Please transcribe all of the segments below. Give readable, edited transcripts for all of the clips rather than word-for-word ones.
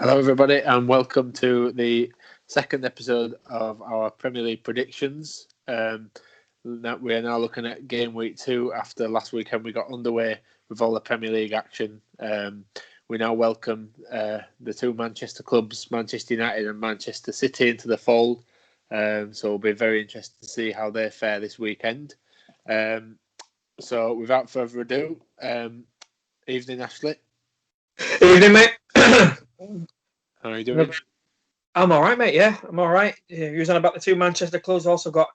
Hello, everybody, and welcome to the second episode of our Premier League predictions. We are now looking at game week 2 after last weekend we got underway with all the Premier League action. We now welcome the two Manchester clubs, Manchester United and Manchester City, into the fold. So we'll be very interested to see how they fare this weekend. So without further ado, evening, Ashley. Evening, mate. How are you doing? I'm all right, mate. Yeah, I'm all right. You was on about the two Manchester clubs. Also got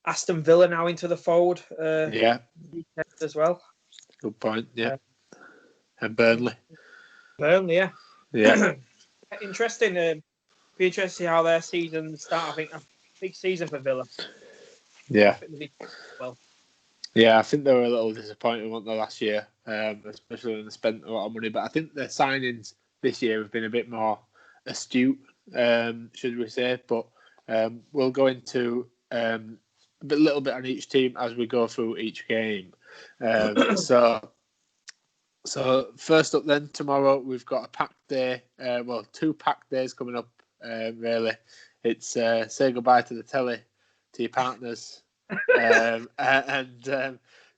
Aston Villa now into the fold. Yeah, as well. Good point. Yeah, and Burnley. Burnley, Yeah. Interesting. Be interested to see how their season start. I think a big season for Villa. Yeah. Well. Yeah, I think they were a little disappointed, weren't they, last year, especially when they spent a lot of money. But I think their signings this year have been a bit more astute, should we say. But we'll go into a little bit on each team as we go through each game. So first up then, tomorrow we've got a packed day. Two packed days coming up, really. It's say goodbye to the telly, to your partners. and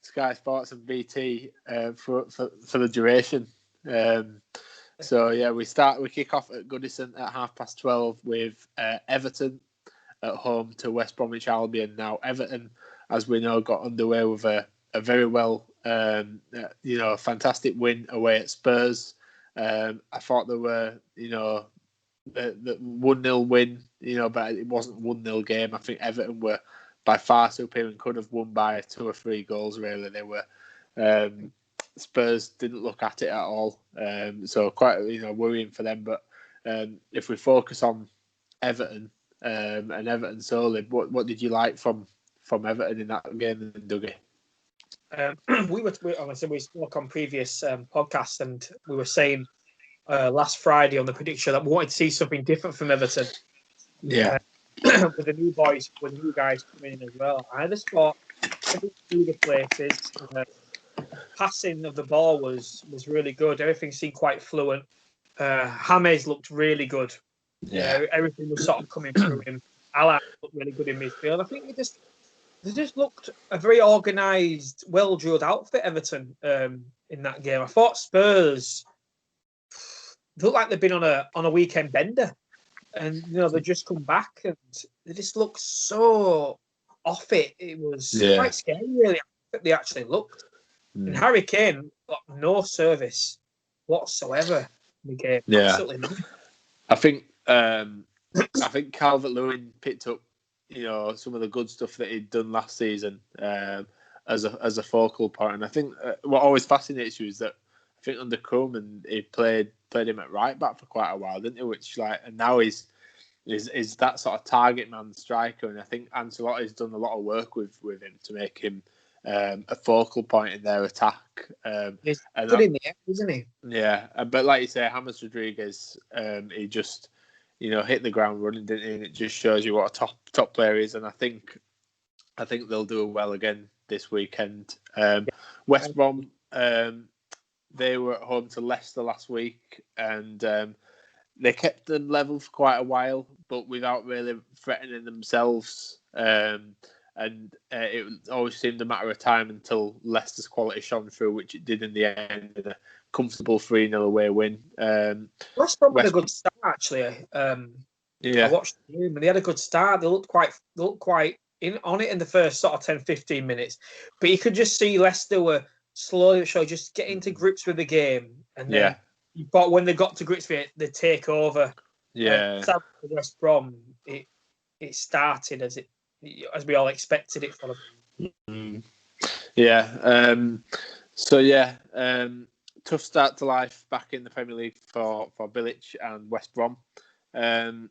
Sky Sports and BT for the duration. We kick off at Goodison at 12:30 with Everton at home to West Bromwich Albion. Now Everton, as we know, got underway with a very fantastic win away at Spurs. I thought there were the 1-0 win, but it wasn't 1-0 game. I think Everton were by far superior and could have won by 2 or 3 goals. Really, they were. Spurs didn't look at it at all, so quite worrying for them. But if we focus on Everton and Everton solely, what did you like from Everton in that game, Dougie? We spoke on previous podcasts, and we were saying last Friday on the prediction that we wanted to see something different from Everton. Yeah. With the new guys coming in as well. I just thought through the places, passing of the ball was really good. Everything seemed quite fluent. James looked really good. Yeah. Everything was sort of coming through him. Alaa looked really good in midfield. I think they just looked a very organised, well-drilled outfit, Everton, in that game. I thought Spurs looked like they've been on a weekend bender. And they just come back and they just look so off it. It was quite scary, really. They actually looked. And Harry Kane got no service whatsoever in the game. Yeah, absolutely none. I think Calvert-Lewin picked up, some of the good stuff that he'd done last season as a focal point. And I think what always fascinates you is that I think under Koeman he played him at right back for quite a while, didn't he? Which and now he's that sort of target man striker, and I think Ancelotti's done a lot of work with him to make him a focal point in their attack. He's good in the air, isn't he? Yeah, but like you say, James Rodriguez, he just hit the ground running, didn't he? And it just shows you what a top player is, and I think they'll do well again this weekend. West Brom. They were at home to Leicester last week, and they kept them level for quite a while, but without really threatening themselves. It always seemed a matter of time until Leicester's quality shone through, which it did in the end, in a comfortable 3-0 away win. West Brom had a good start, actually. I watched the game, and they had a good start. They looked quite on it in the first sort of 10-15 minutes, but you could just see Leicester were slowly just getting to grips with the game, and then you thought when they got to grips with it, they take over. Yeah, West Brom, it started as we all expected it from them. Tough start to life back in the Premier League for Bilic and West Brom. But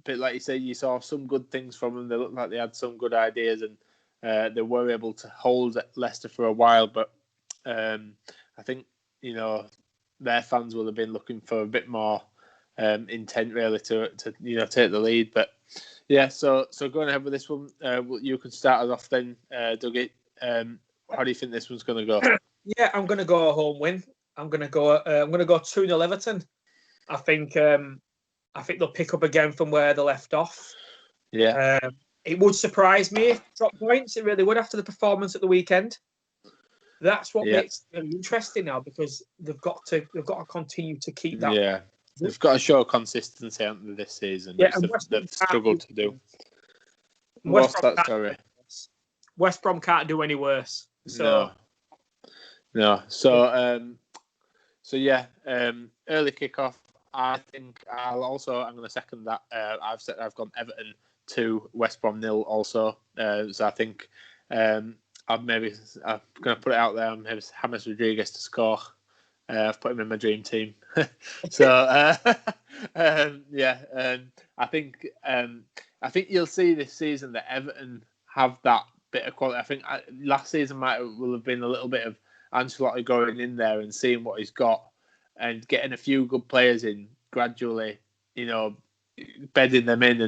like you say, you saw some good things from them. They looked like they had some good ideas, and they were able to hold Leicester for a while. But I think their fans will have been looking for a bit more intent, really, to take the lead. But so going ahead with this one, you can start us off then, Dougie. How do you think this one's going to go? Yeah, I'm going to go a home win. I'm going to go 2-0 Everton. I think they'll pick up again from where they left off. Yeah. It would surprise me if they drop points. It really would after the performance at the weekend. That's what makes it really interesting now because they've got to continue to keep that. Yeah. They've got to show consistency, haven't they, this season? Yeah, They've struggled to do. West What's that story? West Brom can't do any worse. So no. So yeah, early kickoff. I think I'm going to second that. I've gone Everton 2, West Brom 0 also. So I think I'm going to put it out there. I'm James Rodriguez to score. I've put him in my dream team. So I think you'll see this season that Everton have that bit of quality. I think last season will have been a little bit of Ancelotti going in there and seeing what he's got and getting a few good players in gradually, bedding them in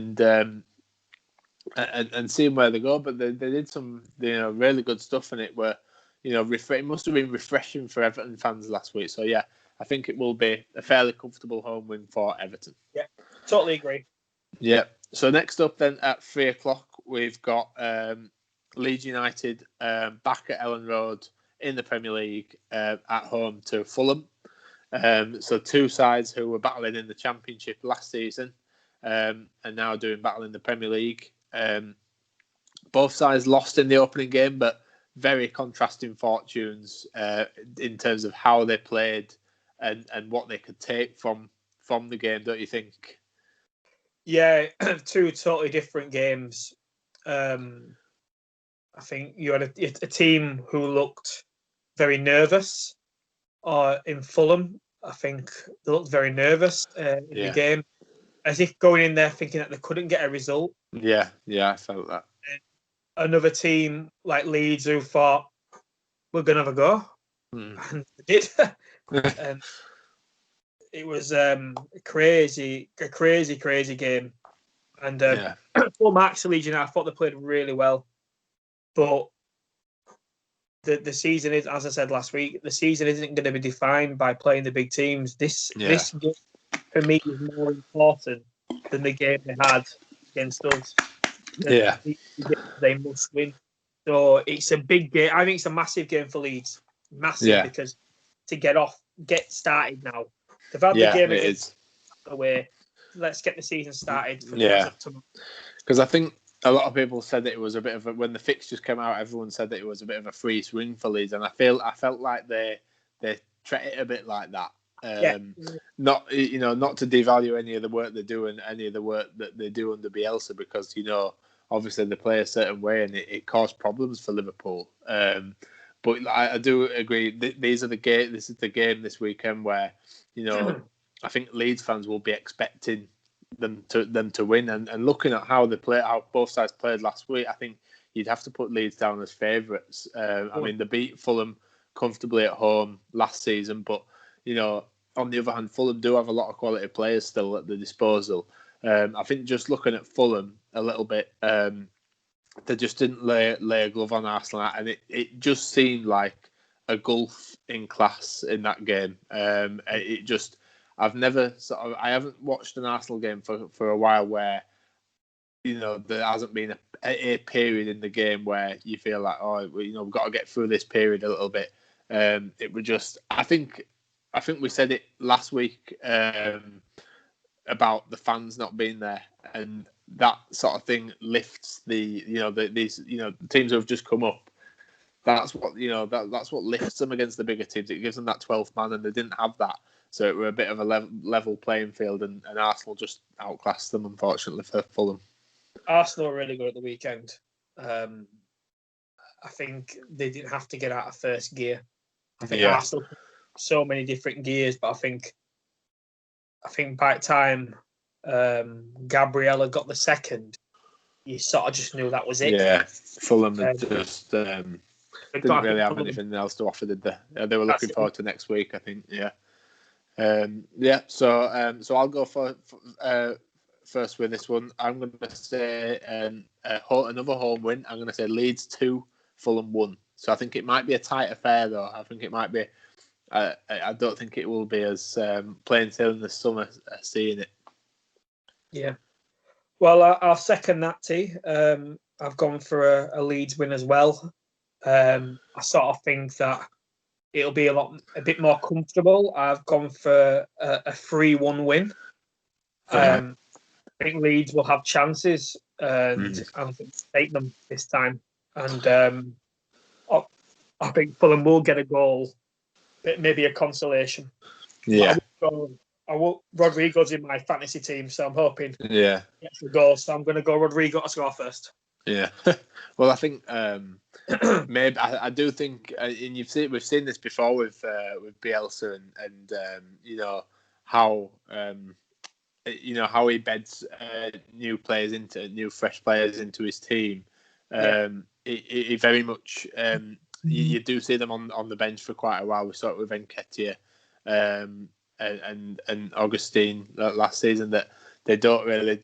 and seeing where they go. But they did some really good stuff, and it must have been refreshing for Everton fans last week. So yeah, I think it will be a fairly comfortable home win for Everton. Yeah, totally agree. Yeah. So next up then at 3:00 we've got Leeds United back at Ellen Road in the Premier League at home to Fulham. So two sides who were battling in the Championship last season and now doing battle in the Premier League. Both sides lost in the opening game, but very contrasting fortunes in terms of how they played and what they could take from the game, don't you think? Yeah, two totally different games. I think you had a team who looked very nervous. In Fulham, I think they looked very nervous in the game, as if going in there thinking that they couldn't get a result. Yeah, I felt that. Another team like Leeds who thought we're gonna have a go, and they did. And it was a crazy game. And full marks to Leeds United. I thought they played really well, but the season is, as I said last week, the season isn't going to be defined by playing the big teams. This game, for me, is more important than the game they had against us. Yeah, they must win. So it's a big game. I think it's a massive game for Leeds. Massive because to get started now. They've had the game against away. Let's get the season started. Because I think a lot of people said that it was a bit of when the fixtures came out, everyone said that it was a bit of a free swing for Leeds, and I felt like they treat it a bit like that. Not to devalue any of the work they do and any of the work that they do under Bielsa, because obviously they play a certain way and it caused problems for Liverpool. But I do agree. This is the game this weekend where I think Leeds fans will be expecting them to win, and looking at how both sides played last week, I think you'd have to put Leeds down as favourites. I mean, they beat Fulham comfortably at home last season, but on the other hand, Fulham do have a lot of quality players still at the disposal. I think just looking at Fulham a little bit, they just didn't lay a glove on Arsenal, and it just seemed like a gulf in class in that game. I haven't watched an Arsenal game for a while where there hasn't been a period in the game where you feel like we've got to get through this period a little bit. It was just I think we said it last week about the fans not being there, and that sort of thing lifts the teams who have just come up. That's what that's what lifts them against the bigger teams. It gives them that 12th man, and they didn't have that. So it were a bit of a level playing field, and Arsenal just outclassed them, unfortunately, for Fulham. Arsenal were really good at the weekend. I think they didn't have to get out of first gear. I think Arsenal so many different gears, but I think by the time Gabriella got the second, you sort of just knew that was it. Yeah, Fulham just didn't really have anything else to offer, did they? They were looking forward to next week, I think. So I'll go for first with this one. I'm going to say another home win. I'm going to say Leeds 2, Fulham 1. So I think it might be a tight affair, though. I think it might be I don't think it will be as plain sailing this summer seeing it. Yeah. Well, I'll second that, T. I've gone for a Leeds win as well. I sort of think that it'll be a bit more comfortable. I've gone for a 3-1 win. I think Leeds will have chances, and I think take them this time. And I think Fulham will get a goal, maybe a consolation. Yeah. Rodrigo's in my fantasy team, so I'm hoping Yeah. he gets the goal. So I'm going to go Rodrigo to score first. Yeah. Well, I think maybe I do think, and we've seen this before with Bielsa and how how he beds new fresh players into his team. He very much you do see them on the bench for quite a while. We saw it with Nketiah and Augustine last season, that they don't really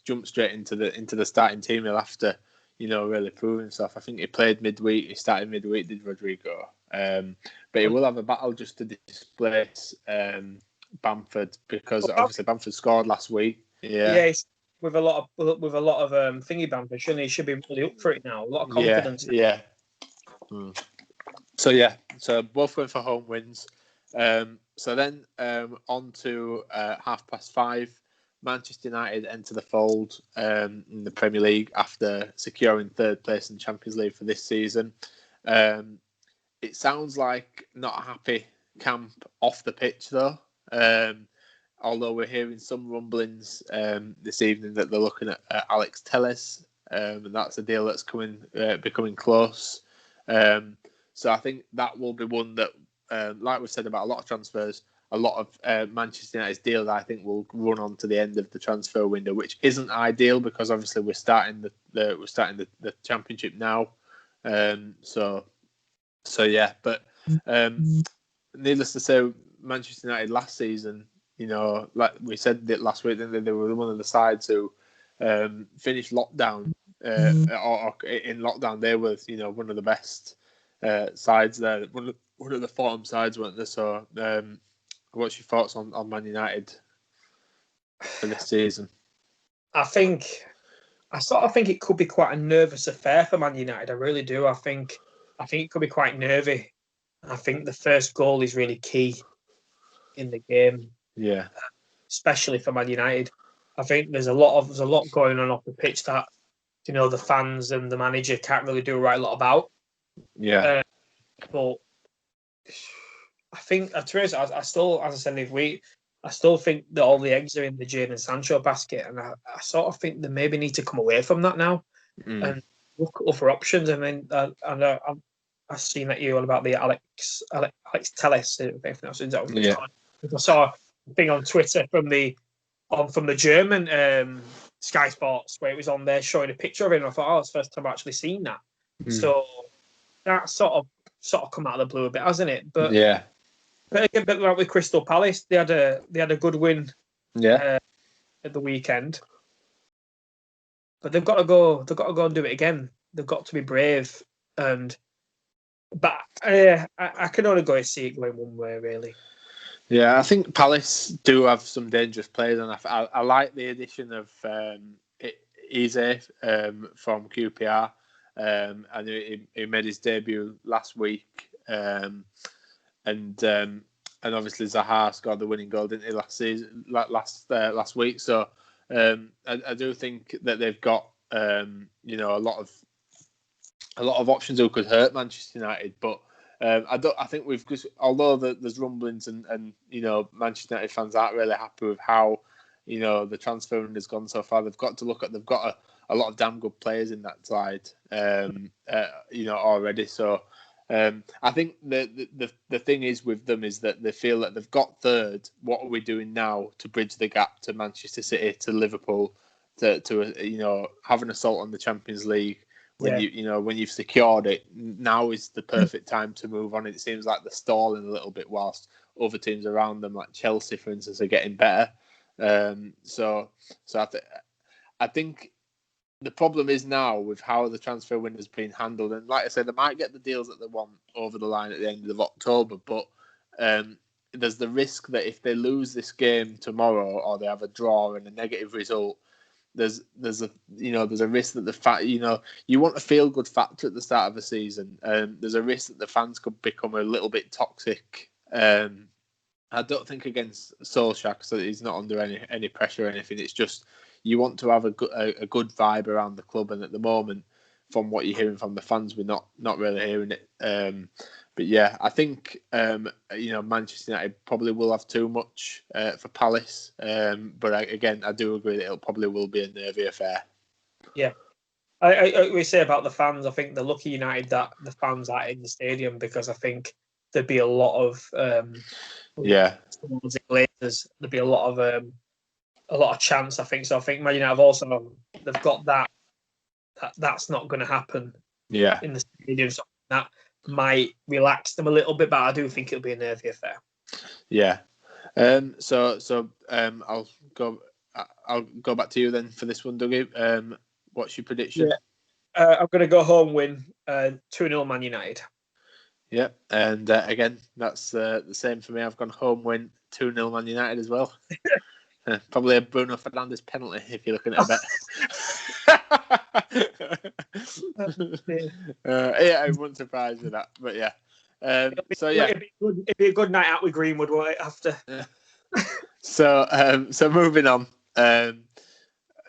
jump straight into the starting team. They'll have to really prove himself. I think he played midweek. He started midweek, did Rodrigo. But he will have a battle just to displace Bamford, because obviously Bamford scored last week. Yeah, with a lot of thingy Bamford, shouldn't he? Should be really up for it now. A lot of confidence. Yeah. So both went for home wins. So then on to 5:30. Manchester United enter the fold in the Premier League after securing third place in the Champions League for this season. It sounds like not a happy camp off the pitch, though. Although we're hearing some rumblings this evening that they're looking at Alex Telles, and that's a deal that's becoming close. So I think that will be one that, like we've said about a lot of transfers, a lot of Manchester United's deals, I think, will run on to the end of the transfer window, which isn't ideal because obviously we're starting the Championship now. So yeah, but needless to say, Manchester United last season, like we said last week, they were one of the sides who finished lockdown or in lockdown. They were one of the best sides there, one of the form sides, weren't they? So what's your thoughts on Man United for this season? I sort of think it could be quite a nervous affair for Man United. I really do. I think it could be quite nervy. I think the first goal is really key in the game. Yeah, especially for Man United. I think there's a lot going on off the pitch that the fans and the manager can't really do a right lot about. Yeah, but I think, I still, as I said this week, I still think that all the eggs are in the Jadon Sancho basket, and I sort of think they maybe need to come away from that now and look at other options. I mean, I've seen that you all about the Alex Telles. I saw a thing on Twitter from the German Sky Sports where it was on there showing a picture of him. And I thought, it's the first time I've actually seen that. So that sort of come out of the blue a bit, hasn't it? But yeah. But again, a bit like with Crystal Palace, they had a good win. Yeah. At the weekend, but they've got to go. They've got to go and do it again. They've got to be brave. But I can only go and see it going one way, really. Yeah, I think Palace do have some dangerous players, and I like the addition of Eze from QPR. And he made his debut last week, and obviously Zaha scored the winning goal, didn't he, last week? So I do think that they've got a lot of options who could hurt Manchester United, but I think although there's rumblings and Manchester United fans aren't really happy with how the transfer window has gone so far. They've got a lot of damn good players in that side, already. So I think the thing is with them is that they feel that they've got third. What are we doing now to bridge the gap to Manchester City, to Liverpool, to have an assault on the Champions League? When you've secured it, now is the perfect time to move on. It seems like they're stalling a little bit whilst other teams around them, like Chelsea, for instance, are getting better. So I think the problem is now with how the transfer window has been handled, and like I said, they might get the deals that they want over the line at the end of October, but there's the risk that if they lose this game tomorrow or they have a draw and a negative result, there's a risk that the fact you want a feel good factor at the start of the season. There's a risk that the fans could become a little bit toxic. I don't think against Solskjaer, so he's not under any pressure or anything. It's just you want to have a good vibe around the club, and at the moment, from what you're hearing from the fans, we're not really hearing it. But yeah, I think Manchester United probably will have too much for Palace. But I do agree that it probably will be a nervy affair. Yeah, we say about the fans. I think they're lucky United that the fans are in the stadium, because I think there'd be a lot of there'd be a lot of chance. I think so. I think Man United they've got that's not going to happen. Yeah, in the stadium, so that might relax them a little bit, but I do think it'll be a nervy affair. Yeah. So I'll go back to you then for this one, Dougie. What's your prediction? Yeah. I'm going to go home win 2-0 Man United. Yeah, and again, that's the same for me. I've gone home win 2-0 Man United as well. Probably a Bruno Fernandes penalty if you're looking at a bet. Yeah, I wouldn't surprise with that, but yeah. It'd be a good night out with Greenwood, won't it? After. So moving on.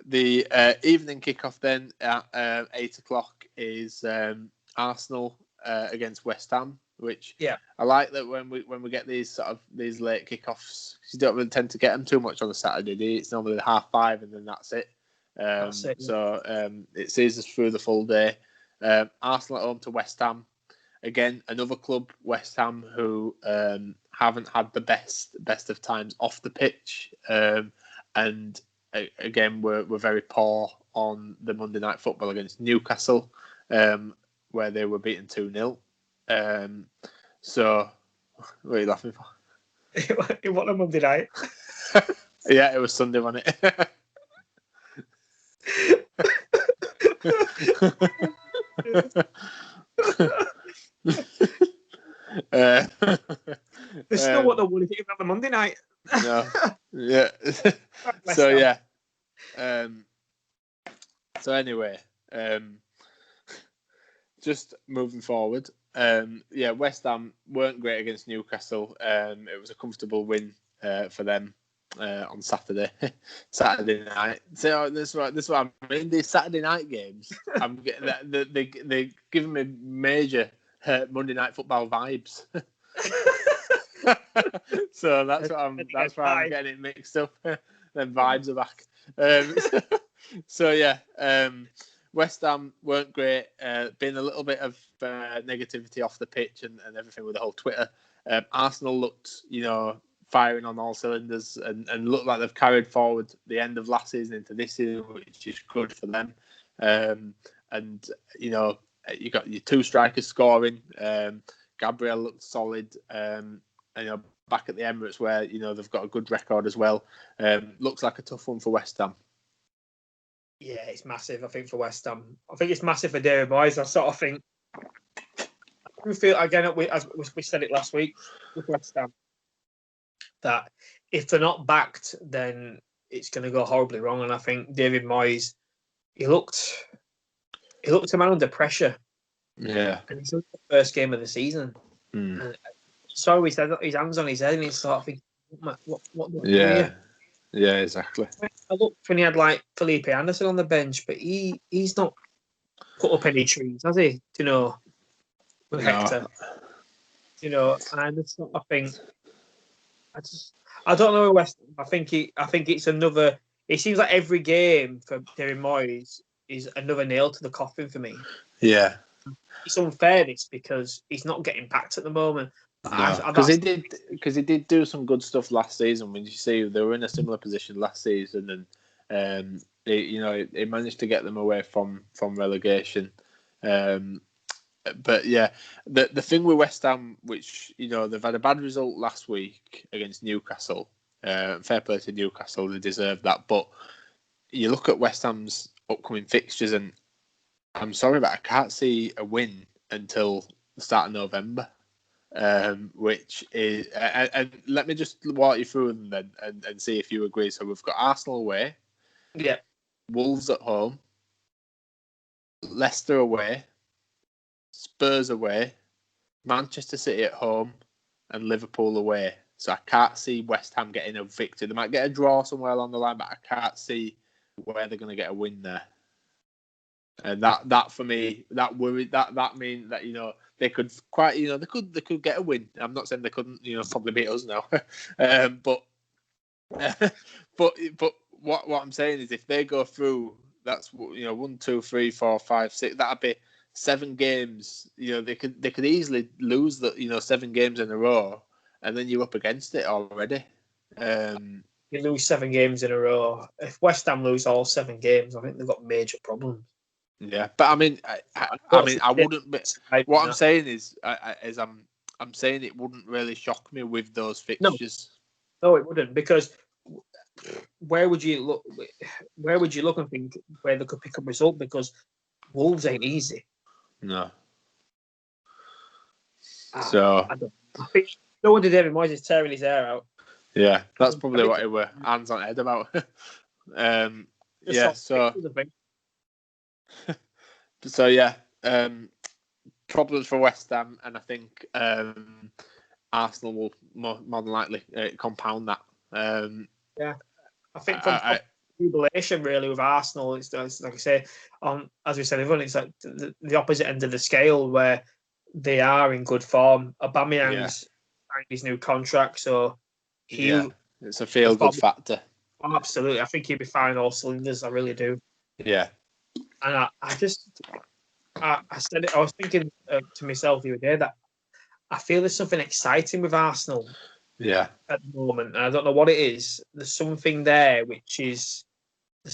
The evening kickoff then at 8:00 is Arsenal against West Ham, which I like that when we get these late kickoffs, you don't really tend to get them too much on a Saturday. It's normally 5:30 and then that's it. So it sees us through the full day. Arsenal at home to West Ham. Again, another club, West Ham, who haven't had the best of times off the pitch, and again we're very poor on the Monday Night Football against Newcastle, where they were beaten 2-0. So, what are you laughing for? It wasn't a Monday night. Yeah, it was Sunday, wasn't it? They still what they would if it was on the Monday night. No, yeah. So yeah. So anyway, just moving forward. West Ham weren't great against Newcastle. It was a comfortable win for them on Saturday night. So this is what I mean. These Saturday night games, I'm getting they're giving me major Monday Night Football vibes. So that's why I'm getting it mixed up. Then vibes are back. West Ham weren't great. Been a little bit of negativity off the pitch and everything with the whole Twitter. Arsenal looked, firing on all cylinders and looked like they've carried forward the end of last season into this season, which is good for them. You got your two strikers scoring. Gabriel looked solid. Back at the Emirates where they've got a good record as well. Looks like a tough one for West Ham. Yeah, it's massive. I think for West Ham. I think it's massive for David Moyes. I sort of think. I feel again, as we said it last week with West Ham, that if they're not backed, then it's going to go horribly wrong. And I think David Moyes, he looked a man under pressure. Yeah. And it's the first game of the season. And so he said his hands on his head and he's sort of thinking, what do I do here? Yeah, exactly. I looked when he had Felipe Anderson on the bench, but he's not put up any trees, has he? With Hector. And I just sort of think I don't know West Ham. I think it's another. It seems like every game for David Moyes is another nail to the coffin for me. Yeah, it's unfair because he's not getting backed at the moment. Because he did do some good stuff last season. When you see they were in a similar position last season, and he managed to get them away from relegation. But yeah, the thing with West Ham, which they've had a bad result last week against Newcastle. Fair play to Newcastle, they deserve that. But you look at West Ham's upcoming fixtures, and I'm sorry, but I can't see a win until the start of November. which is and let me just walk you through them then and see if you agree. So we've got Arsenal away, Yeah. Wolves at home, Leicester away, Spurs away, Manchester City at home, and Liverpool away. So I can't see West Ham getting a victory. They might get a draw somewhere along the line, but I can't see where they're going to get a win there. And that for me, that worried that means that they could quite they could get a win. I'm not saying they couldn't probably beat us now, but but what I'm saying is if they go through, that's 1, 2, 3, 4, 5, 6. That'd be 7 games. They could easily lose 7 games in a row, and then you're up against it already. You lose 7 games in a row. If West Ham lose all 7 games, I think they've got major problems. Yeah, but I mean, I wouldn't. But what I'm saying is, I'm saying it wouldn't really shock me with those fixtures. No, it wouldn't, because where would you look? Where would you look and think where they could pick up a result? Because Wolves ain't easy. No. So I think no wonder David Moyes is tearing his hair out. Yeah, that's probably what it were hands on head about. Problems for West Ham, and I think Arsenal will more than likely compound that. I think from jubilation really with Arsenal, it's like I say, as we said, it's like the opposite end of the scale where they are in good form. Aubameyang's signed his new contract, so it's a feel-good factor. Absolutely, I think he'll be firing all cylinders. I really do. Yeah, and I said it. I was thinking to myself the other day that I feel there's something exciting with Arsenal. Yeah. At the moment, and I don't know what it is. There's something there there's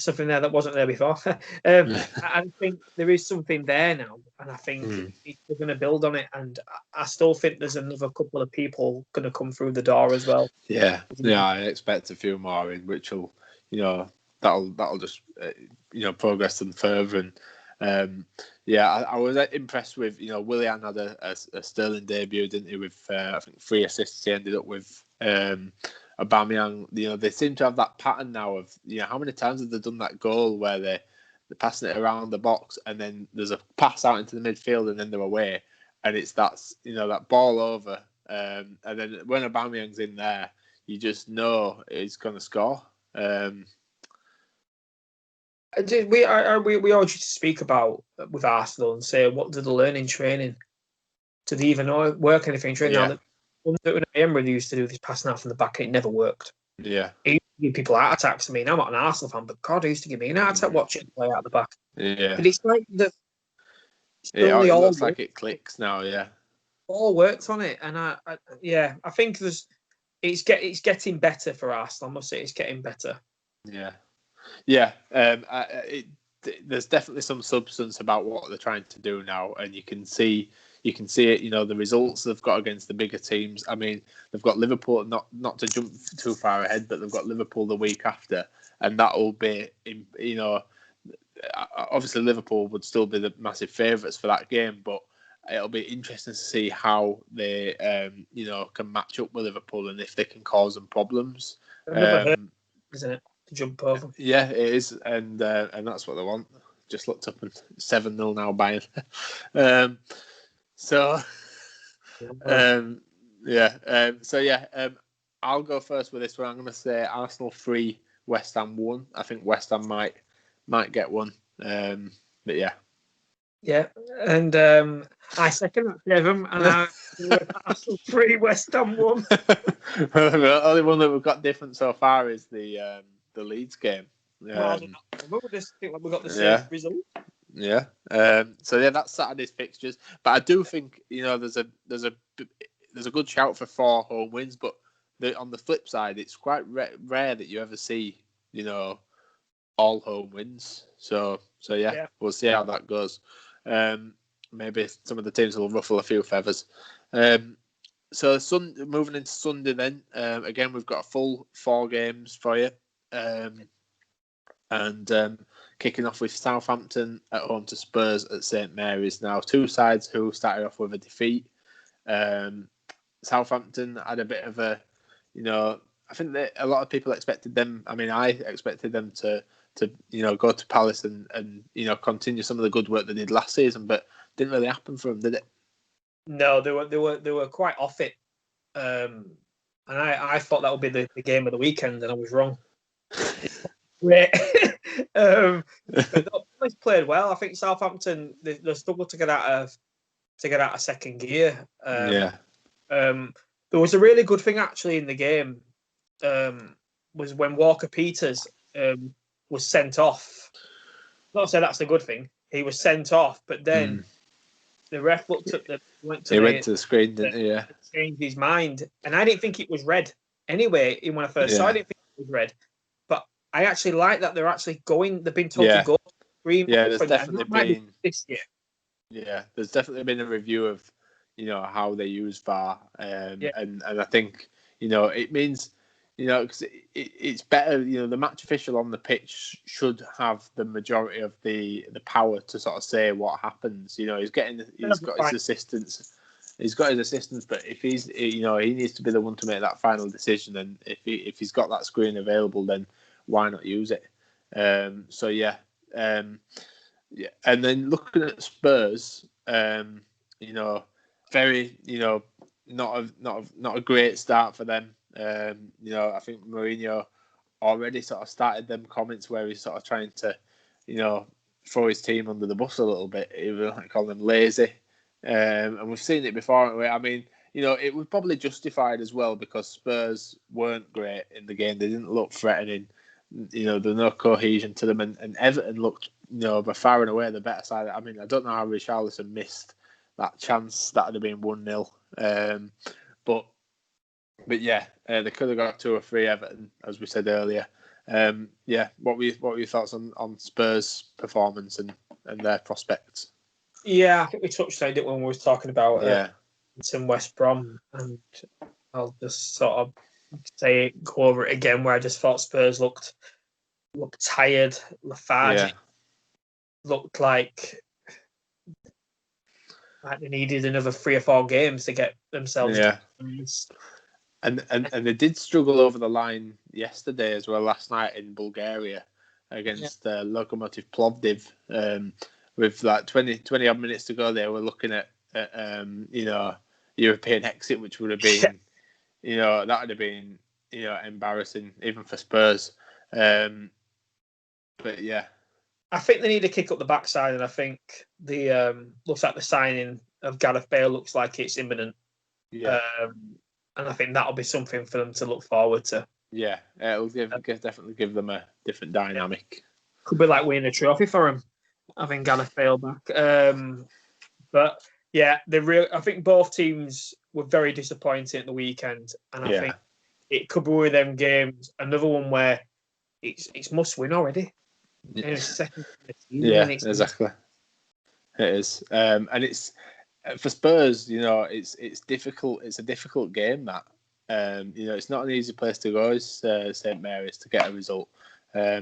something there that wasn't there before. I think there is something there now, and I think they're going to build on it. And I still think there's another couple of people going to come through the door as well. Yeah. I expect a few more in, which will, that'll just progress them further. And I was impressed with Willian had a sterling debut, didn't he? With I think 3 assists he ended up with. Aubameyang, they seem to have that pattern now of how many times have they done that goal where they're passing it around the box and then there's a pass out into the midfield and then they're away, and it's that ball over, and then when Aubameyang's in there, you just know he's going to score. We all used to speak about with Arsenal and say, what do they learn in training? Do they even work anything in training? Now, when Emery used to do this passing out from the back, it never worked. Yeah. He used to give people heart attacks. I mean, I'm not an Arsenal fan, but God, he used to give me an heart attack watching play out the back. Yeah. But it's like it looks like it clicks now, yeah. All worked on it, and I think it's getting better for Arsenal. I must say, it's getting better. Yeah. There's definitely some substance about what they're trying to do now, and you can see it. The results they've got against the bigger teams. I mean, they've got Liverpool, not to jump too far ahead, but they've got Liverpool the week after, and that will be, obviously Liverpool would still be the massive favourites for that game, but it'll be interesting to see how they, can match up with Liverpool and if they can cause them problems. Isn't it? To jump over. Yeah, it is, and that's what they want. Just looked up and 7-0 now Bayern. I'll go first with this one. I'm going to say Arsenal 3, West Ham 1. I think West Ham might get one. But yeah. Yeah, and I second that, Devon, and I Arsenal 3, West Ham 1. The only one that we've got different so far is the Leeds game. We just think we got the same result. Yeah. That's Saturday's fixtures. But I do think there's a good shout for 4 home wins. But on the flip side, it's quite rare that you ever see all home wins. So we'll see how that goes. Maybe some of the teams will ruffle a few feathers. So moving into Sunday then. Again, we've got a full 4 games for you. And kicking off with Southampton at home to Spurs at St Mary's. Now, 2 sides who started off with a defeat. Southampton had a bit of a, I think that a lot of people expected them. I mean, I expected them to go to Palace and continue some of the good work they did last season, but didn't really happen for them, did it? No, they were quite off it, and I thought that would be the game of the weekend, and I was wrong. Great. But the Palace played well. I think Southampton they struggled to get out of second gear. There was a really good thing actually in the game. Was when Walker Peters was sent off. Not say that's a good thing. He was sent off, but then the ref looked at went to the screen, didn't he? Yeah. Changed his mind, and I didn't think it was red. Anyway, when I first saw it, I didn't think it was red. But I actually like that they're actually going. They've been told to go. Yeah, there's definitely been this year. Yeah, there's definitely been a review of how they use VAR, and I think it means because it's better. The match official on the pitch should have the majority of the power to sort of say what happens. He's got his assistants. He's got his assistants, but if he needs to be the one to make that final decision. And if he's got that screen available, then why not use it? Yeah, and then looking at Spurs, very not a great start for them. I think Mourinho already sort of started them comments where he's sort of trying to, throw his team under the bus a little bit, even like call them lazy. And we've seen it before, haven't we? I mean, it was probably justified as well because Spurs weren't great in the game. They didn't look threatening. There was no cohesion to them, and Everton looked, by far and away the better side. I mean, I don't know how Richarlison missed that chance. That would have been 1-0. But yeah, they could have got 2 or 3 Everton, as we said earlier. What were your thoughts on Spurs' performance and their prospects? Yeah, I think we touched on it when we were talking about some West Brom, and I'll just sort of go over it again. Where I just thought Spurs looked tired, lethargic, looked like they needed another 3 or 4 games to get themselves. And they did struggle over the line yesterday as well. Last night in Bulgaria against Lokomotiv Plovdiv. With like 20 odd minutes to go, they were looking at European exit, which would have been, that would have been, embarrassing even for Spurs. But yeah, I think they need to kick up the backside, and I think the looks like the signing of Gareth Bale looks like it's imminent. Yeah, and I think that'll be something for them to look forward to. Yeah, it'll definitely give them a different dynamic. Could be like winning a trophy for them, having Gareth Bale back. But yeah, I think both teams were very disappointing at the weekend, and I think it could be one of them games. Another one where it's must win already. Second exactly. It is, and it's for Spurs. It's difficult. It's a difficult game that. It's not an easy place to go as St Mary's to get a result. I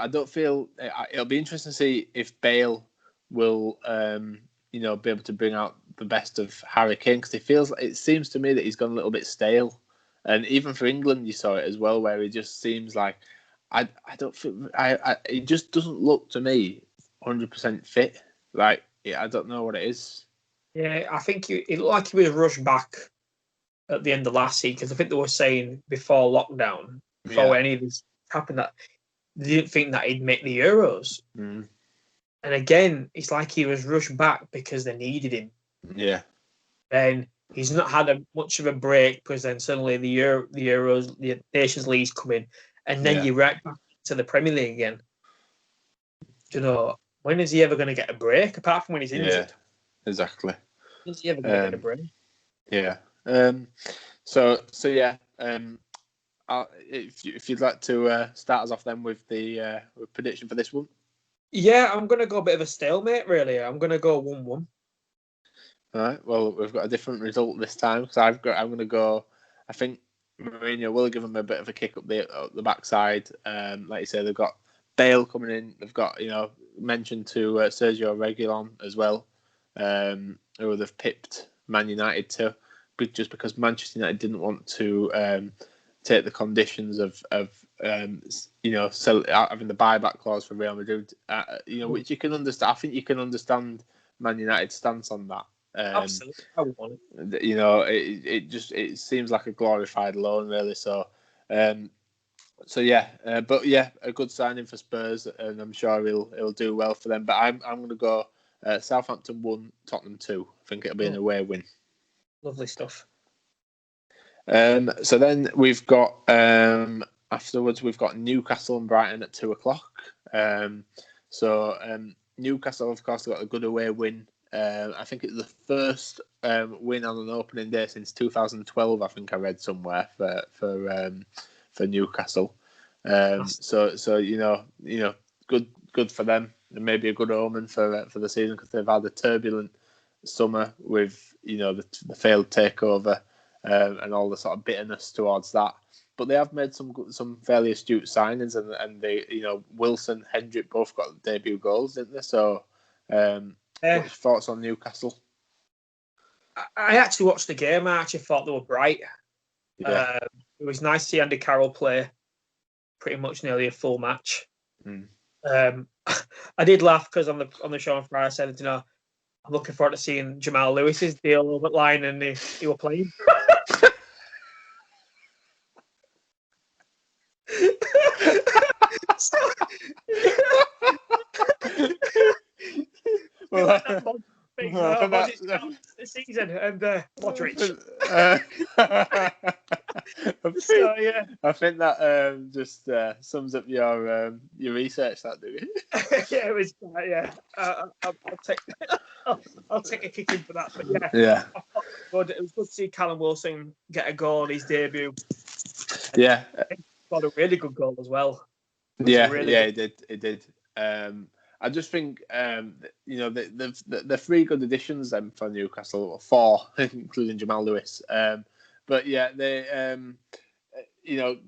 don't feel it'll be interesting to see if Bale will be able to bring out the best of Harry Kane, because it seems to me that he's gone a little bit stale, and even for England you saw it as well, where he just seems like I don't feel it just doesn't look to me 100% fit. Like I don't know what it is. Yeah, I think it looked like he was rushed back at the end of last season, because I think they were saying before lockdown, before any of this happened, that they didn't think that he'd make the Euros. Mm. And again, it's like he was rushed back because they needed him. Yeah. Then he's not had much of a break, because then suddenly the Euros, the Nations League's coming, and then you're right back to the Premier League again. When is he ever going to get a break, apart from when he's injured? Yeah, exactly. When is he ever going to get a break? Yeah. If you'd like to start us off then with the prediction for this one. Yeah, I'm going to go a bit of a stalemate, really. I'm going to go 1-1. All right. Well, we've got a different result this time, because I'm going to go. I think Mourinho will give them a bit of a kick up the backside. Like you say, they've got Bale coming in. They've got mentioned to Sergio Reguilon as well, who they've pipped Man United to, just because Manchester United didn't want to take the conditions of having the buyback clause for Real Madrid. Which you can understand. I think you can understand Man United's stance on that. Absolutely, I would want it. It seems like a glorified loan, really. So, but yeah, a good signing for Spurs, and I'm sure he'll do well for them. But I'm going to go Southampton 1, Tottenham 2. I think it'll be an away win. Lovely stuff. So then we've got afterwards we've got Newcastle and Brighton at 2:00. Newcastle, of course, got a good away win. I think it's the first win on an opening day since 2012. I think I read somewhere for Newcastle. Good for them, and maybe a good omen for the season, because they've had a turbulent summer with the failed takeover and all the sort of bitterness towards that. But they have made some fairly astute signings, and they Wilson, Hendrick both got debut goals, didn't they? So, what's your thoughts on Newcastle? I actually watched the game. I actually thought they were bright. Yeah. It was nice to see Andy Carroll play pretty much nearly a full match. I did laugh because on the show on Friday I said, I'm looking forward to seeing Jamal Lewis's deal over the line, and he were playing. The season and Modric. I think that just sums up your research. That, do you? Yeah, it was. I'll take a kick in for that. But yeah. It was good to see Callum Wilson get a goal on his debut. Yeah, got a really good goal as well. He did. I just think the three good additions then for Newcastle, 4 including Jamal Lewis. But yeah, they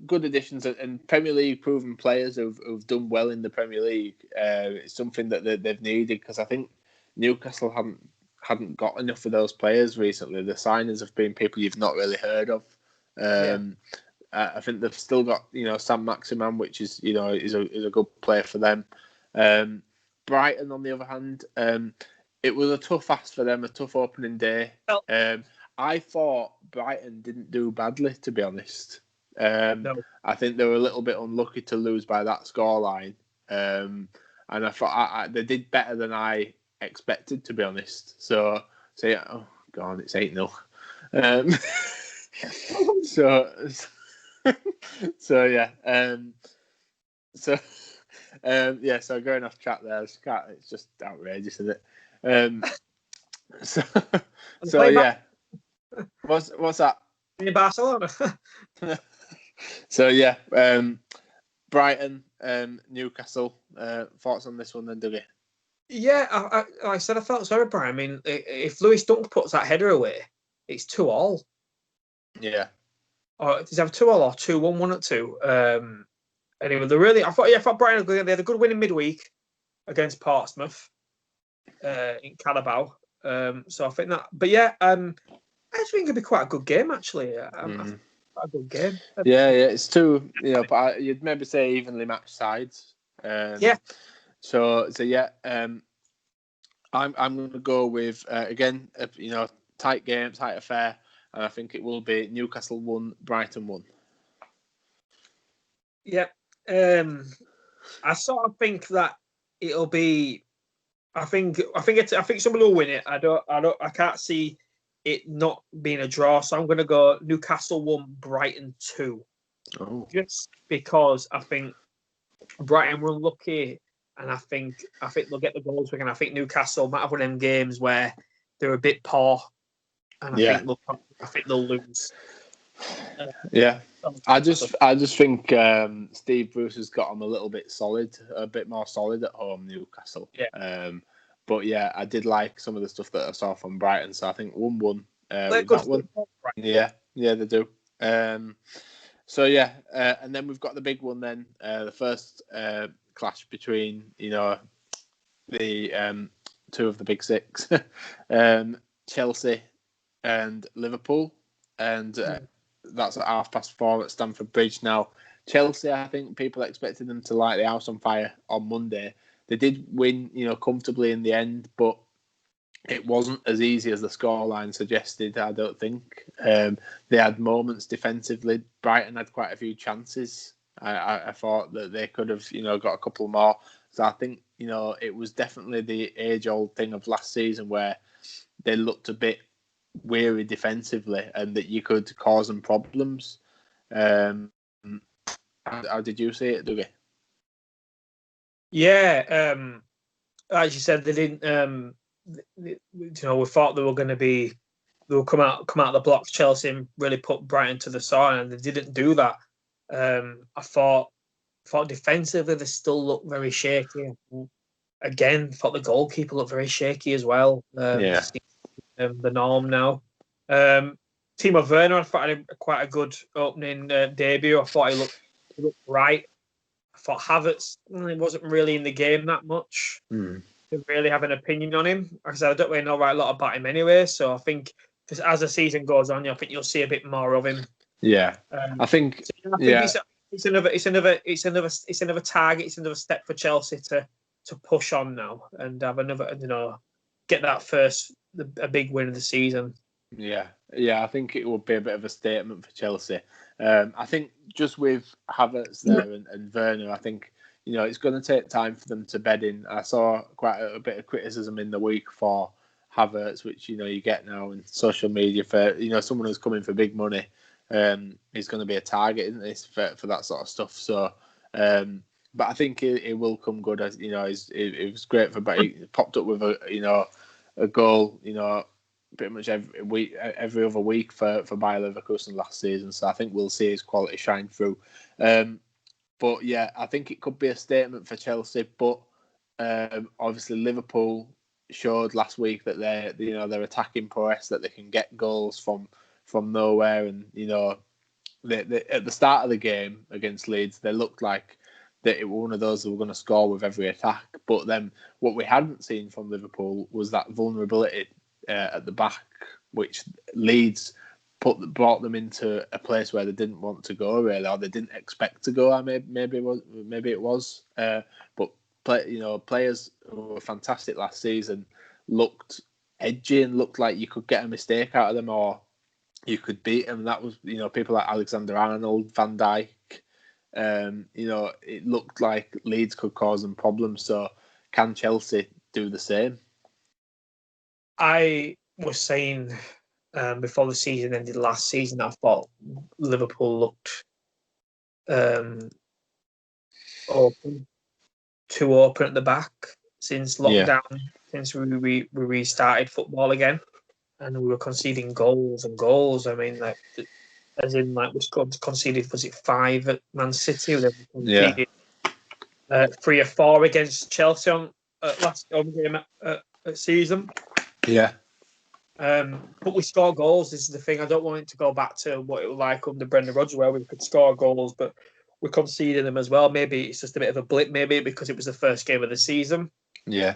good additions and Premier League proven players who've done well in the Premier League. It's something that they've needed, because I think Newcastle hadn't got enough of those players recently. The signings have been people you've not really heard of. I think they've still got Sam Maximan, which is is a good player for them. Brighton, on the other hand, it was a tough ask for them, a tough opening day. I thought Brighton didn't do badly, to be honest. No. I think they were a little bit unlucky to lose by that scoreline, and I thought they did better than I expected, to be honest. So yeah, oh god, it's 8-0. So going off track there, it's just outrageous, isn't it? What's that? In Barcelona. So yeah, Brighton, Newcastle. Thoughts on this one then, Dougie? Yeah, like I said, I felt sorry, Brian. I mean, if Lewis Dunk puts that header away, it's 2-2. Yeah. Or does it have 2-2 or 2-1, 1-2? Anyway, I thought Brighton they had a good win in midweek against Portsmouth in Carabao. So I think that, but yeah, I just think it'd be quite a good game actually. Quite a good game. Yeah, it's two. But you'd maybe say evenly matched sides. So yeah, I'm going to go with again, tight game, tight affair, and I think it will be Newcastle 1, Brighton 1. Yeah. I sort of think that it'll be. I think somebody will win it. I can't see it not being a draw. So I'm going to go Newcastle 1, Brighton 2. Oh. Just because I think Brighton were unlucky, and I think they'll get the goals back. And I think Newcastle might have one of them games where they're a bit poor, and I think they'll lose. Yeah. I just think Steve Bruce has got them a bit more solid at home, Newcastle. Yeah. But yeah, I did like some of the stuff that I saw from Brighton, so I think 1-1. Good that one. Yeah, they do. So yeah, and then we've got the big one then, the first clash between the two of the big six, Chelsea and Liverpool, and that's at 4:30 at Stamford Bridge. Now, Chelsea, I think people expected them to light the house on fire on Monday. They did win, comfortably in the end, but it wasn't as easy as the scoreline suggested, I don't think. They had moments defensively. Brighton had quite a few chances. I thought that they could have, got a couple more. So I think, it was definitely the age-old thing of last season where they looked a bit weary defensively and that you could cause them problems. How did you see it, Dougie? Yeah, as you said, they didn't. We thought they were going to be. They will come out of the blocks. Chelsea and really put Brighton to the sword, and they didn't do that. I thought defensively they still looked very shaky. Again, thought the goalkeeper looked very shaky as well. Yeah. The norm now. Timo Werner, I thought had quite a good opening debut. I thought he looked right. I thought Havertz wasn't really in the game that much. To really have an opinion on him. Like I said, I don't really know a lot about him anyway. So I think as the season goes on, I think you'll see a bit more of him. Yeah, I think it's another target. It's another step for Chelsea to push on now and have another, get that a big win of the season. Yeah, I think it would be a bit of a statement for Chelsea. I think just with Havertz there and Werner, I think it's going to take time for them to bed in. I saw quite a bit of criticism in the week for Havertz, which you get now in social media for someone who's coming for big money. He's going to be a target, isn't this, for that sort of stuff? So, but I think it will come good. As it was great but he popped up with a goal. Pretty much every other week for Bayer Leverkusen last season. So I think we'll see his quality shine through. But yeah, I think it could be a statement for Chelsea. But obviously Liverpool showed last week that they're attacking prowess, that they can get goals from nowhere. And they at the start of the game against Leeds, they looked like that it was one of those that were going to score with every attack. But then what we hadn't seen from Liverpool was that vulnerability at the back, which Leeds brought them into a place where they didn't want to go, really, or they didn't expect to go. Maybe it was. But players who were fantastic last season looked edgy and looked like you could get a mistake out of them or you could beat them. That was people like Alexander-Arnold, Van Dijk. It looked like Leeds could cause them problems. So can Chelsea do the same? I was saying before the season ended last season, I thought Liverpool looked too open at the back since lockdown, since we restarted football again, and we were conceding goals and goals. I mean, we conceded, was it 5 at Man City? Then we conceded 3 or 4 against Chelsea on last home game at season. Yeah. But we score goals. This is the thing. I don't want it to go back to what it was like under Brendan Rodgers, where we could score goals, but we conceded them as well. Maybe it's just a bit of a blip. Maybe because it was the first game of the season. Yeah.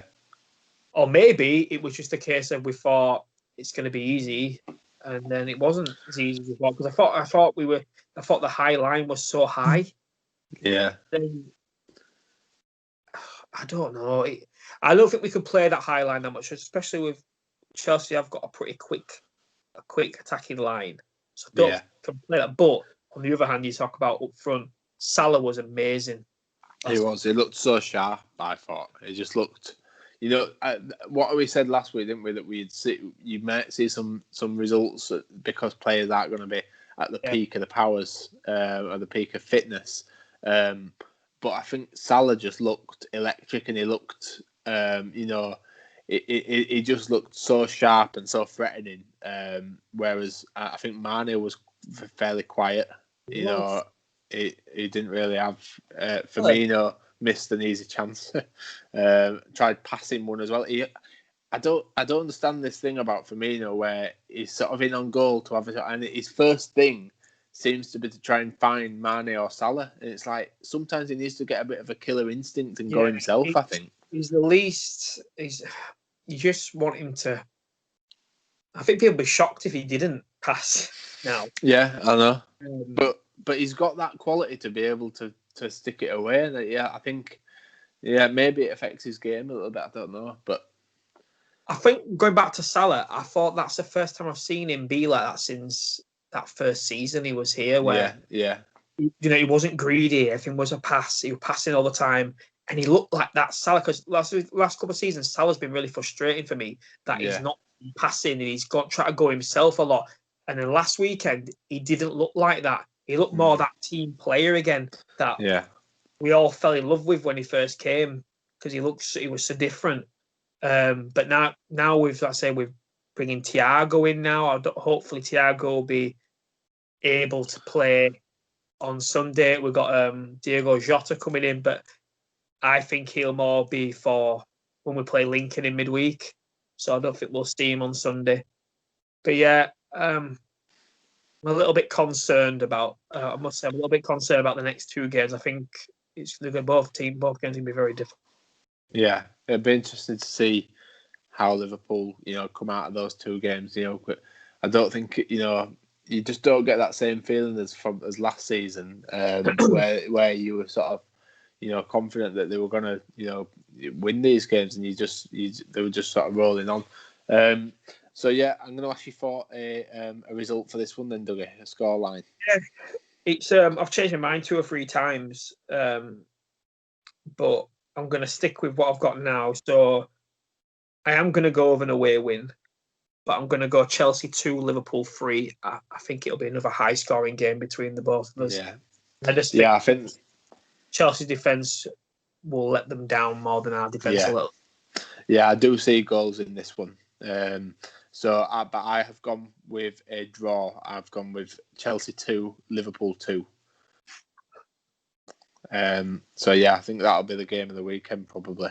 Or maybe it was just a case of we thought it's going to be easy, and then it wasn't as easy as we thought. Because I thought the high line was so high. Yeah. Then I don't know. I don't think we could play that high line that much, especially with Chelsea. I've got a pretty quick attacking line, so don't play that. But on the other hand, you talk about up front. Salah was amazing. He looked so sharp. I thought he just looked. What we said last week, didn't we? That you might see some results because players aren't going to be at the peak of the powers or the peak of fitness. But I think Salah just looked electric, and he looked, he just looked so sharp and so threatening. Whereas I think Mane was fairly quiet. He didn't really have. Firmino missed an easy chance. Tried passing one as well. I don't understand this thing about Firmino where he's sort of in on goal to have a shot, and his first thing seems to be to try and find Mane or Salah. And it's like sometimes he needs to get a bit of a killer instinct and go himself. I think he's the least. You just want him to I think people would be shocked if he didn't pass now. Yeah, I know. Um, But he's got that quality to be able to stick it away. And I think maybe it affects his game a little bit. I don't know, but I think going back to Salah, I thought that's the first time I've seen him be like that since that first season he was here, where he wasn't greedy. Everything was a pass. He was passing all the time, and he looked like that Salah. Because last couple of seasons, Salah's been really frustrating for me that he's not passing and he's got try to go himself a lot. And then last weekend, he didn't look like that. He looked more that team player again that we all fell in love with when he first came because he was so different. But now with we're bringing Thiago in now. Hopefully Thiago will be able to play on Sunday. We've got Diego Jota coming in, but I think he'll more be for when we play Lincoln in midweek. So I don't think we'll see him on Sunday. But yeah, I'm a little bit concerned about. I must say, I'm a little bit concerned about the next two games. I think both games going to be very difficult. Yeah, it'd be interesting to see how Liverpool, come out of those two games. But I don't think you just don't get that same feeling as last season, where you were sort of, confident that they were going to, win these games, and they were just sort of rolling on. So yeah, I'm going to ask you for a result for this one, then, Dougie, a scoreline. Yeah, it's I've changed my mind 2 or 3 times, but I'm going to stick with what I've got now. So I am going to go with an away win, but I'm going to go Chelsea 2, Liverpool 3. I think it'll be another high-scoring game between the both of us. Yeah, I think Chelsea's defence will let them down more than our defence a little. Yeah, I do see goals in this one. But I have gone with a draw. I've gone with Chelsea 2, Liverpool 2. So yeah, I think that'll be the game of the weekend, probably.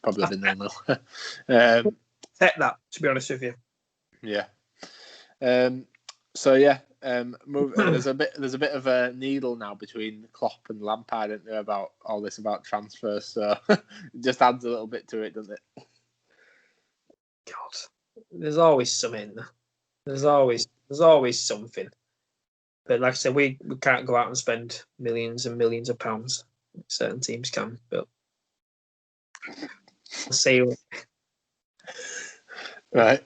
Probably the 0-0. Take that, to be honest with you. Yeah. So yeah, there's a bit of a needle now between Klopp and Lampard, isn't there, about all this about transfers. So it just adds a little bit to it, doesn't it? God, there's always something. There's always something. But like I said, we can't go out and spend millions and millions of pounds. Certain teams can, but I'll see. Right.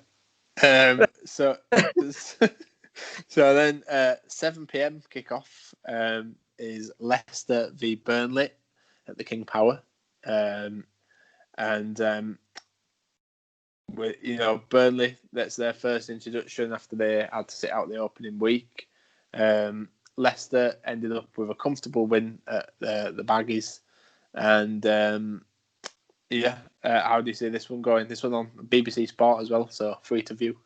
So then 7 p.m. kickoff is Leicester v Burnley at the King Power, and Burnley, that's their first introduction after they had to sit out the opening week. Leicester ended up with a comfortable win at the Baggies, and how do you see this one going? This one on BBC Sport as well, so free to view.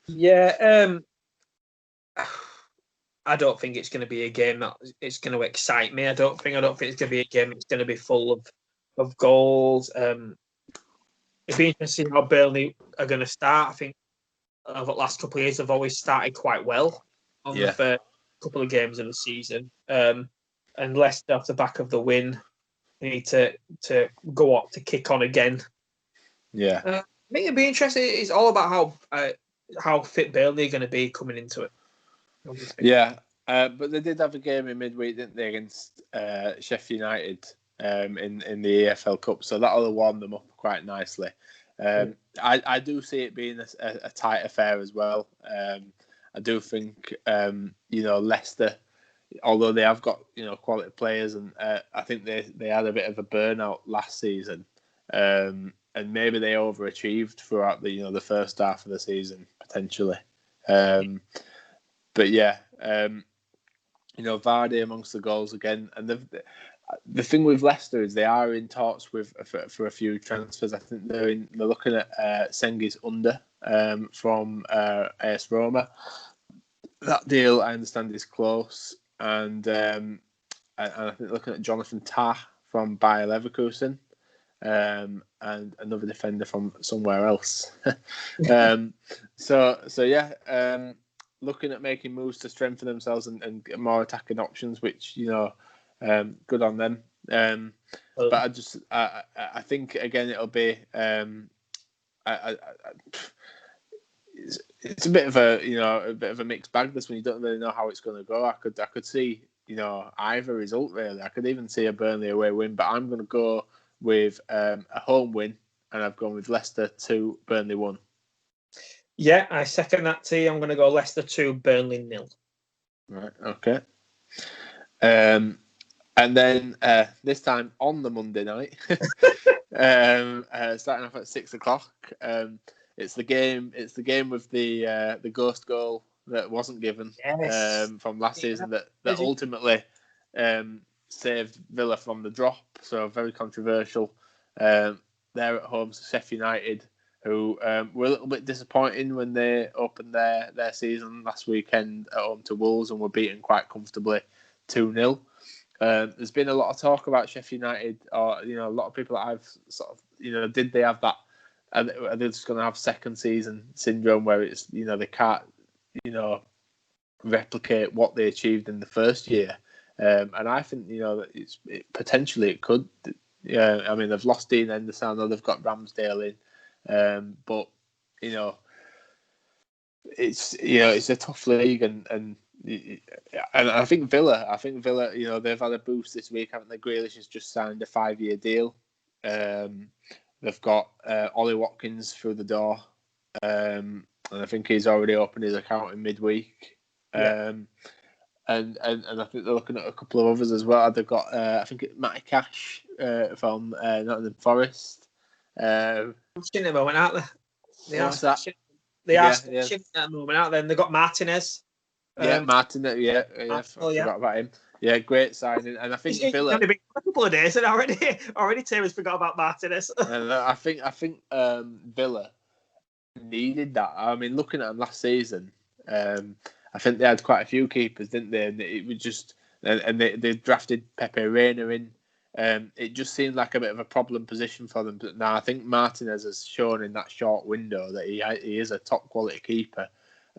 Yeah, I don't think it's going to be a game that it's going to excite me. I don't think it's going to be a game that's going to be full of goals. It'd be interesting how Burnley are going to start. I think over the last couple of years, they've always started quite well on the first couple of games of the season. And Leicester, off the back of the win, they need to go up to kick on again. Yeah, I think it'd be interesting. It's all about how fit Burnley are going to be coming into it. Yeah, but they did have a game in midweek, didn't they, against Sheffield United in the EFL Cup, so that'll warm them up quite nicely. I do see it being a tight affair as well. I do think Leicester, although they have got quality players, and I think they had a bit of a burnout last season, and maybe they overachieved throughout the first half of the season potentially. But yeah, Vardy amongst the goals again, and the thing with Leicester is they are in talks for a few transfers. I think they're looking at Sengi's Under from AS Roma. That deal, I understand, is close, and I think looking at Jonathan Tah from Bayer Leverkusen, and another defender from somewhere else. So yeah. Looking at making moves to strengthen themselves and get more attacking options, which good on them. But I think again it'll be it's a bit of a mixed bag. This one, you don't really know how it's going to go. I could see either result really. I could even see a Burnley away win, but I'm going to go with a home win, and I've gone with Leicester 2, Burnley 1. Yeah, I second that too. I'm going to go Leicester 2, Burnley 0. Right. Okay. And then this time on the Monday night, starting off at 6 o'clock. It's the game. It's the game with the ghost goal that wasn't given from last season that ultimately saved Villa from the drop. So very controversial. They're at home to Sheffield United, who were a little bit disappointing when they opened their season last weekend at home to Wolves and were beaten quite comfortably 2-0. There's been a lot of talk about Sheffield United, or a lot of people that I've sort of, did they have that? Are they just going to have second season syndrome where it's they can't replicate what they achieved in the first year? And I think that potentially it could. Yeah, I mean they've lost Dean Henderson, I know they've got Ramsdale in, but it's a tough league and I think Villa, they've had a boost this week, haven't they? Grealish has just signed a 5-year deal. They've got Ollie Watkins through the door, and I think he's already opened his account in midweek. Yeah. And I think they're looking at a couple of others as well. They've got I think Matty Cash from Nottingham Forest. At the moment, aren't they? They are smashing at the moment, aren't they? And they've got Martinez. Martinez. I forgot about him. Yeah, great signing. And I think Villa. It's only been a couple of days and already Taylor's forgot about Martinez. And I think Villa needed that. I mean, looking at them last season, I think they had quite a few keepers, didn't they? And it was just, and they drafted Pepe Reina in. It just seemed like a bit of a problem position for them. But now I think Martinez has shown in that short window that he is a top quality keeper.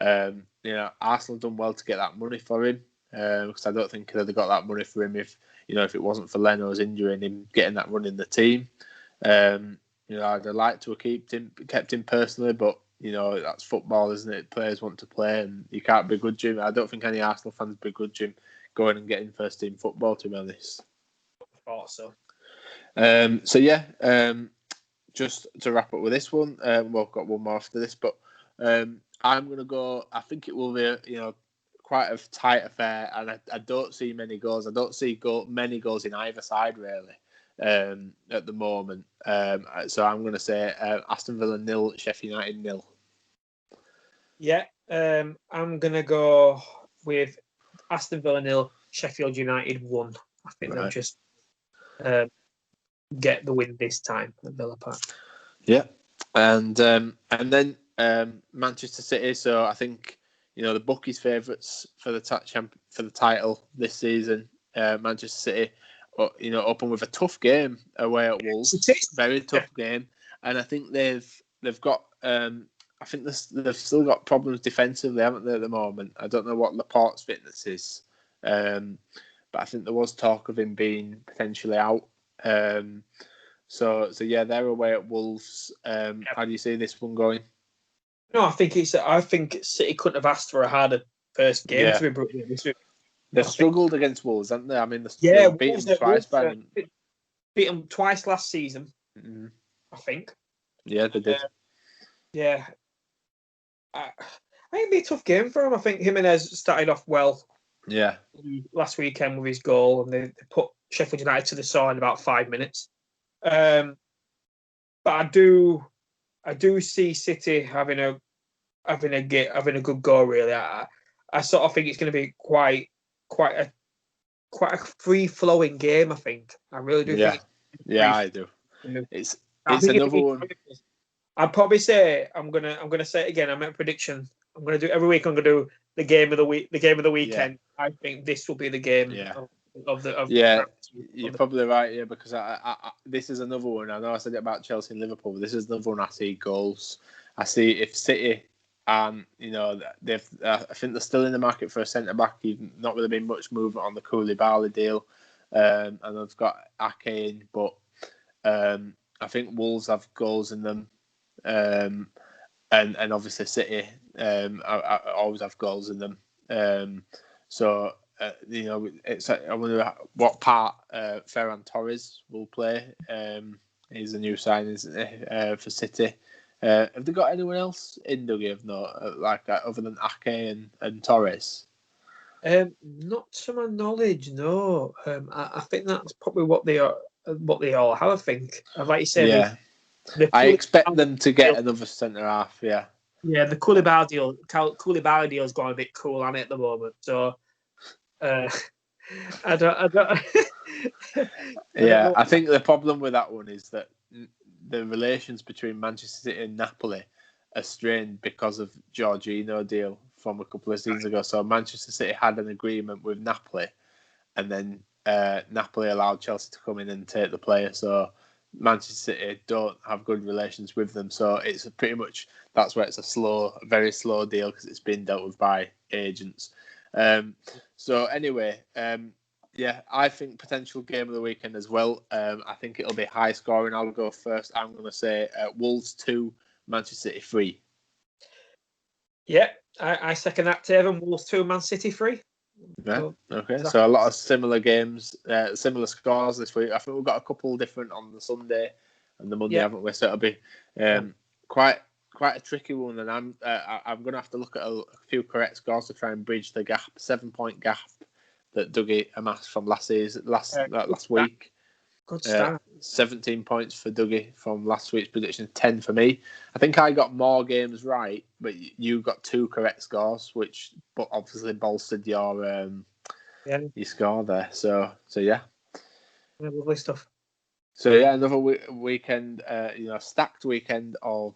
Arsenal done well to get that money for him, because I don't think they'd got that money for him if it wasn't for Leno's injury and him getting that run in the team. I'd have liked to have kept him personally, but that's football, isn't it? Players want to play, and you can't begrudge him. I don't think any Arsenal fans begrudge him going and getting first team football, to be honest. I thought so. Just to wrap up with this one, we've got one more after this, but I'm going to go. I think it will be quite a tight affair, and I don't see many goals. I don't see many goals in either side really at the moment. So I'm going to say Aston Villa 0, Sheffield United 0. Yeah, I'm going to go with Aston Villa 0, Sheffield United 1. I think they'll just get the win this time at Villa Park. Yeah, and then Manchester City. So I think the bookies' favourites for the title this season. Manchester City, open with a tough game away at Wolves. Very tough game, and I think they've got. I think they've still got problems defensively, haven't they, at the moment? I don't know what Laporte's fitness is, but I think there was talk of him being potentially out. So yeah, they're away at Wolves. How do you see this one going? No, I think City couldn't have asked for a harder first game to be brutally honest. They've struggled against Wolves, haven't they? I mean, they beat them twice. Beat them twice last season, I think. Yeah, they did. I think it'd be a tough game for him. I think Jimenez started off well. Yeah. Last weekend with his goal, and they put Sheffield United to the sword in about 5 minutes. But I do see City having a good go. Really, I sort of think it's going to be quite a free flowing game. I think I really do. Yeah, I do. It's another one. I'd probably say I'm gonna say it again. I make a prediction. I'm gonna do every week. I'm gonna do the game of the week, the game of the weekend. Yeah. I think this will be the game. Yeah. You're probably right. Yeah, because I this is another one. I know I said it about Chelsea and Liverpool. But this is another one. I see goals. I see if City, I think they're still in the market for a centre back. You've not really been much movement on the Koulibaly deal, and they've got Ake in, but I think Wolves have goals in them. and obviously City I always have goals in them. So I wonder what part Ferran Torres will play. He's a new signing, isn't he, for City? Have they got anyone else in Dougie of note, like that, other than Ake and Torres? Not to my knowledge, no. I think that's probably what they are. What they all have, I think. Like you said, Yeah, I expect them to get another centre half. Yeah. Yeah, the Koulibaly deal's gone a bit cool on it at the moment. So, I don't. Yeah, I think the problem with that one is that the relations between Manchester City and Napoli are strained because of Jorginho deal from a couple of seasons ago. So Manchester City had an agreement with Napoli, and then Napoli allowed Chelsea to come in and take the player. So Manchester City don't have good relations with them. So it's pretty much that's why it's a very slow deal, because it's been dealt with by agents. So anyway. Yeah, I think potential game of the weekend as well. I think it'll be high scoring. I'll go first. I'm going to say Wolves 2, Manchester City 3. Yeah, I second that, Taven. Wolves 2, Man City 3. Yeah, okay. So a lot of similar games, similar scores this week. I think we've got a couple different on the Sunday and the Monday, haven't we? So it'll be quite a tricky one. And I'm going to have to look at a few correct scores to try and bridge the gap, 7-point gap that Dougie amassed from last week. Good start. 17 points for Dougie from last week's prediction, 10 for me. I think I got more games right, but you got 2 correct scores, which obviously bolstered your score there. So yeah. Lovely stuff. So yeah, another weekend, stacked weekend of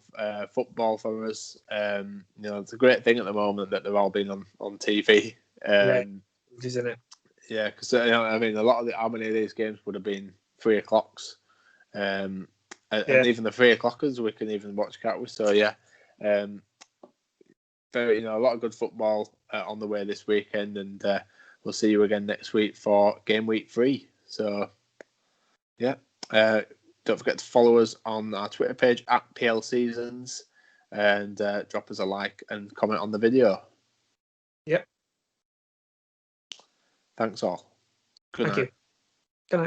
football for us. It's a great thing at the moment that they're all being on TV. Isn't it? Yeah, because I mean, a lot of how many of these games would have been 3 o'clocks, and even the 3 o'clockers we can even watch, can't we? So yeah, very a lot of good football on the way this weekend, and we'll see you again next week for game week 3. So yeah, don't forget to follow us on our Twitter page @PLSeasons, and drop us a like and comment on the video. Yep. Thanks all. Good night. Thank you.